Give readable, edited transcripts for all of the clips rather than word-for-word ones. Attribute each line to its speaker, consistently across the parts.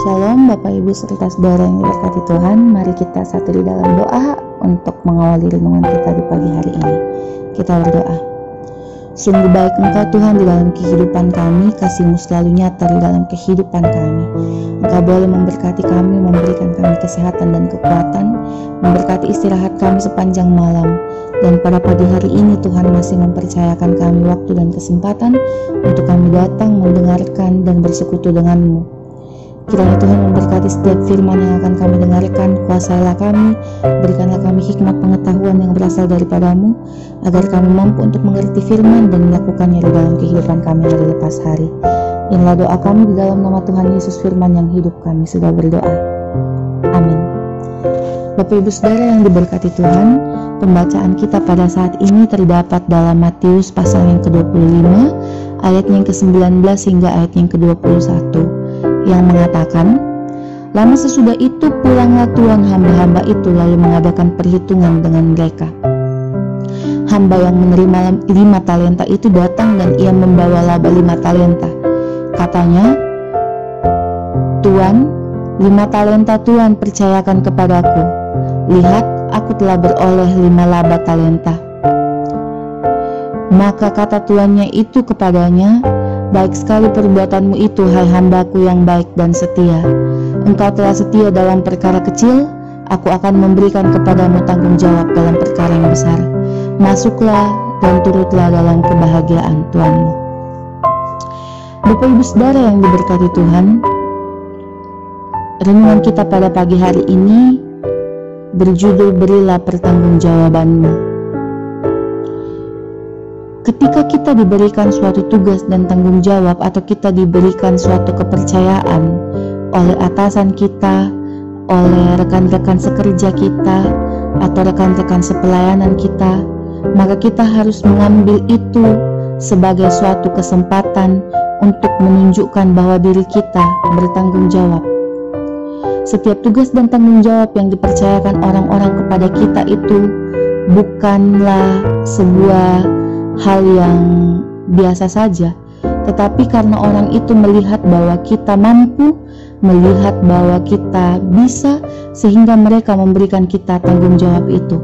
Speaker 1: Shalom Bapak Ibu serta saudara yang diberkati Tuhan. Mari kita satu di dalam doa untuk mengawali renungan kita di pagi hari ini. Kita berdoa. Sungguh baik Engkau Tuhan di dalam kehidupan kami, kasih-Mu selalu nyata di dalam kehidupan kami. Engkau boleh memberkati kami, memberikan kami kesehatan dan kekuatan, memberkati istirahat kami sepanjang malam. Dan pada pagi hari ini Tuhan masih mempercayakan kami waktu dan kesempatan untuk kami datang, mendengarkan dan bersekutu dengan-Mu. Kiranya Tuhan memberkati setiap firman yang akan kami dengarkan, kuasailah kami, berikanlah kami hikmat pengetahuan yang berasal daripada-Mu, agar kami mampu untuk mengerti firman dan melakukannya di dalam kehidupan kami hari lepas hari. Inilah doa kami di dalam nama Tuhan Yesus Firman yang hidup, kami sudah berdoa. Amin. Bapak Ibu Saudara yang diberkati Tuhan, pembacaan kita pada saat ini terdapat dalam Matius pasal yang ke-25, ayat yang ke-19 hingga ayat yang ke-21. Yang mengatakan, lama sesudah itu pulanglah tuan hamba-hamba itu lalu mengadakan perhitungan dengan mereka. Hamba yang menerima 5 talenta itu datang dan ia membawa laba 5 talenta. Katanya, Tuan, 5 talenta Tuan percayakan kepadaku. Lihat, aku telah beroleh 5 laba talenta. Maka kata tuannya itu kepadanya, baik sekali perbuatanmu itu, hai hambaku yang baik dan setia. Engkau telah setia dalam perkara kecil, aku akan memberikan kepadamu tanggung jawab dalam perkara yang besar. Masuklah dan turutlah dalam kebahagiaan Tuhanmu. Bapak Ibu Saudara yang diberkati Tuhan, renungan kita pada pagi hari ini berjudul Berilah Pertanggungjawabanmu. Ketika kita diberikan suatu tugas dan tanggung jawab, atau kita diberikan suatu kepercayaan oleh atasan kita, oleh rekan-rekan sekerja kita, atau rekan-rekan sepelayanan kita, maka kita harus mengambil itu sebagai suatu kesempatan untuk menunjukkan bahwa diri kita bertanggung jawab. Setiap tugas dan tanggung jawab yang dipercayakan orang-orang kepada kita itu bukanlah sebuah hal yang biasa saja, tetapi karena orang itu melihat bahwa kita mampu, melihat bahwa kita bisa, sehingga mereka memberikan kita tanggung jawab itu.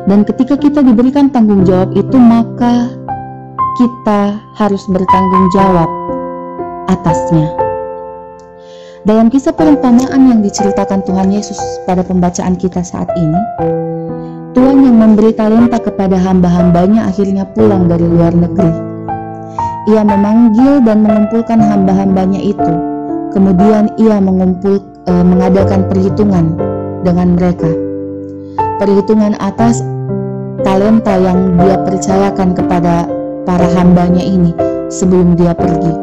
Speaker 1: Dan ketika kita diberikan tanggung jawab itu, maka kita harus bertanggung jawab atasnya. Dalam kisah perumpamaan yang diceritakan Tuhan Yesus pada pembacaan kita saat ini, Tuhan yang memberi talenta kepada hamba-hambanya akhirnya pulang dari luar negeri. Ia memanggil dan mengumpulkan hamba-hambanya itu. Kemudian ia mengadakan perhitungan dengan mereka. Perhitungan atas talenta yang dia percayakan kepada para hambanya ini sebelum dia pergi.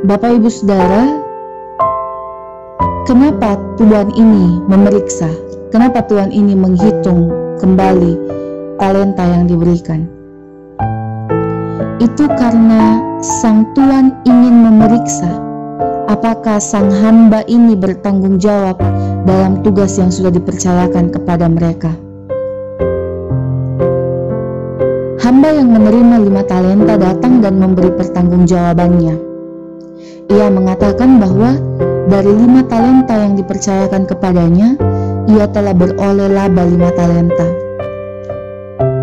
Speaker 1: Bapak Ibu Saudara, kenapa Tuhan ini memeriksa? Kenapa Tuhan ini menghitung kembali talenta yang diberikan? Itu karena sang Tuhan ingin memeriksa apakah sang hamba ini bertanggung jawab dalam tugas yang sudah dipercayakan kepada mereka. Hamba yang menerima 5 talenta datang dan memberi pertanggungjawabannya. Ia mengatakan bahwa dari 5 talenta yang dipercayakan kepadanya, ia telah beroleh laba 5 talenta.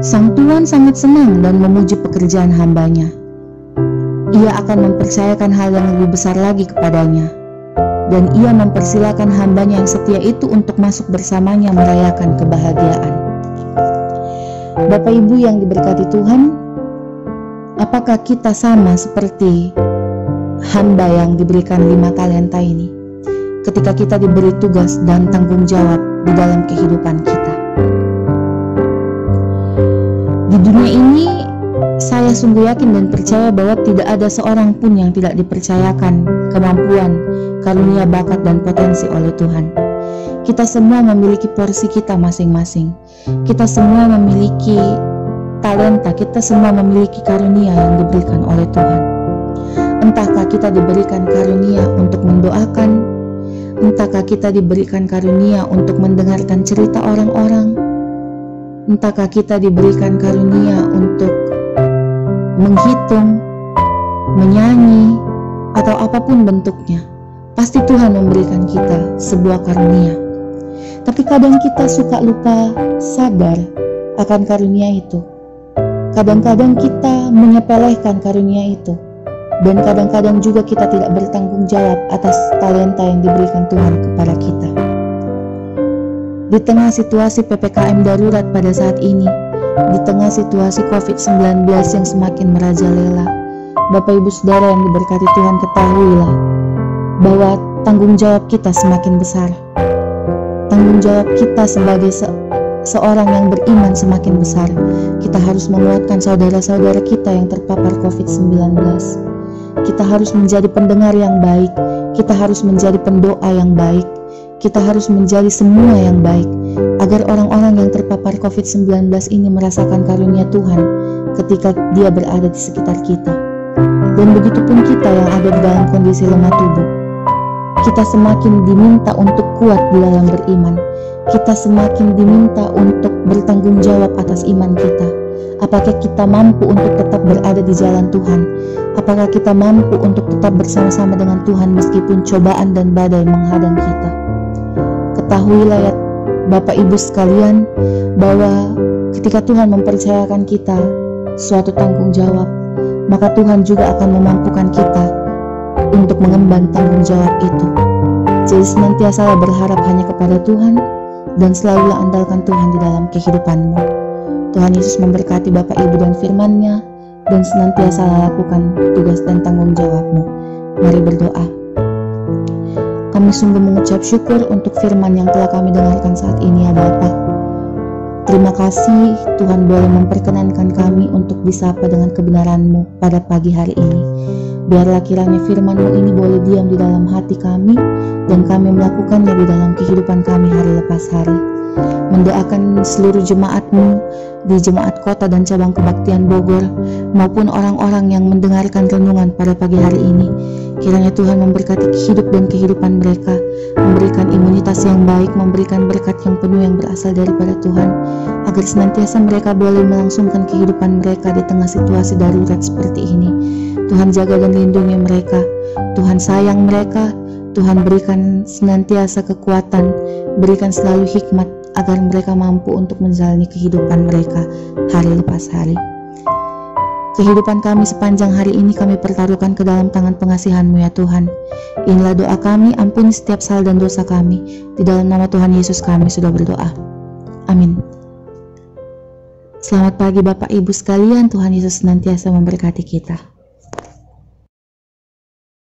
Speaker 1: Sang Tuan sangat senang dan memuji pekerjaan hambanya. Ia akan mempercayakan hal yang lebih besar lagi kepadanya, dan ia mempersilakan hambanya yang setia itu untuk masuk bersamanya merayakan kebahagiaan. Bapak Ibu yang diberkati Tuhan, apakah kita sama seperti hamba yang diberikan 5 talenta ini ketika kita diberi tugas dan tanggung jawab di dalam kehidupan kita? Di dunia ini, saya sungguh yakin dan percaya bahwa tidak ada seorang pun yang tidak dipercayakan kemampuan, karunia, bakat, dan potensi oleh Tuhan. Kita semua memiliki porsi kita masing-masing. Kita semua memiliki talenta, kita semua memiliki karunia yang diberikan oleh Tuhan. Entahkah kita diberikan karunia untuk mendoakan, entahkah kita diberikan karunia untuk mendengarkan cerita orang-orang, entahkah kita diberikan karunia untuk menghitung, menyanyi, atau apapun bentuknya, pasti Tuhan memberikan kita sebuah karunia. Tapi kadang kita suka lupa sadar akan karunia itu. Kadang-kadang kita menyepelekan karunia itu. Dan kadang-kadang juga kita tidak bertanggung jawab atas talenta yang diberikan Tuhan kepada kita. Di tengah situasi PPKM darurat pada saat ini, di tengah situasi COVID-19 yang semakin merajalela, Bapak Ibu Saudara yang diberkati Tuhan, ketahuilah bahwa tanggung jawab kita semakin besar. Tanggung jawab kita sebagai seorang yang beriman semakin besar. Kita harus menguatkan saudara-saudara kita yang terpapar COVID-19. Kita harus menjadi pendengar yang baik. Kita harus menjadi pendoa yang baik. Kita harus menjadi semua yang baik, agar orang-orang yang terpapar COVID-19 ini merasakan karunia Tuhan ketika dia berada di sekitar kita. Dan begitupun kita yang ada di dalam kondisi lemah tubuh. Kita semakin diminta untuk kuat di dalam beriman. Kita semakin diminta untuk bertanggung jawab atas iman kita. Apakah kita mampu untuk tetap berada di jalan Tuhan? Apakah kita mampu untuk tetap bersama-sama dengan Tuhan meskipun cobaan dan badai menghadang kita? Ketahuilah ya Bapak Ibu sekalian, bahwa ketika Tuhan mempercayakan kita suatu tanggung jawab, maka Tuhan juga akan memampukan kita untuk mengemban tanggung jawab itu. Jadi senantiasa berharap hanya kepada Tuhan dan selalu andalkan Tuhan di dalam kehidupanmu. Tuhan Yesus memberkati Bapak Ibu dan firman-Nya, dan senantiasa lakukan tugas dan tanggung jawabmu. Mari berdoa. Kami sungguh mengucap syukur untuk firman yang telah kami dengarkan saat ini ya Bapa. Terima kasih Tuhan boleh memperkenankan kami untuk disapa dengan kebenaran-Mu pada pagi hari ini. Biarlah kiranya firman-Mu ini boleh diam di dalam hati kami, dan kami melakukannya di dalam kehidupan kami hari lepas hari. Mendoakan seluruh jemaat-Mu di Jemaat Kota dan Cabang Kebaktian Bogor, maupun orang-orang yang mendengarkan renungan pada pagi hari ini. Kiranya Tuhan memberkati hidup dan kehidupan mereka, memberikan imunitas yang baik, memberikan berkat yang penuh yang berasal daripada Tuhan, agar senantiasa mereka boleh melangsungkan kehidupan mereka di tengah situasi darurat seperti ini. Tuhan jaga dan lindungi mereka, Tuhan sayang mereka, Tuhan berikan senantiasa kekuatan, berikan selalu hikmat agar mereka mampu untuk menjalani kehidupan mereka hari lepas hari. Kehidupan kami sepanjang hari ini kami pertaruhkan ke dalam tangan pengasihan-Mu ya Tuhan. Inilah doa kami, ampuni setiap salah dan dosa kami. Di dalam nama Tuhan Yesus kami sudah berdoa. Amin. Selamat pagi Bapak Ibu sekalian, Tuhan Yesus senantiasa memberkati kita.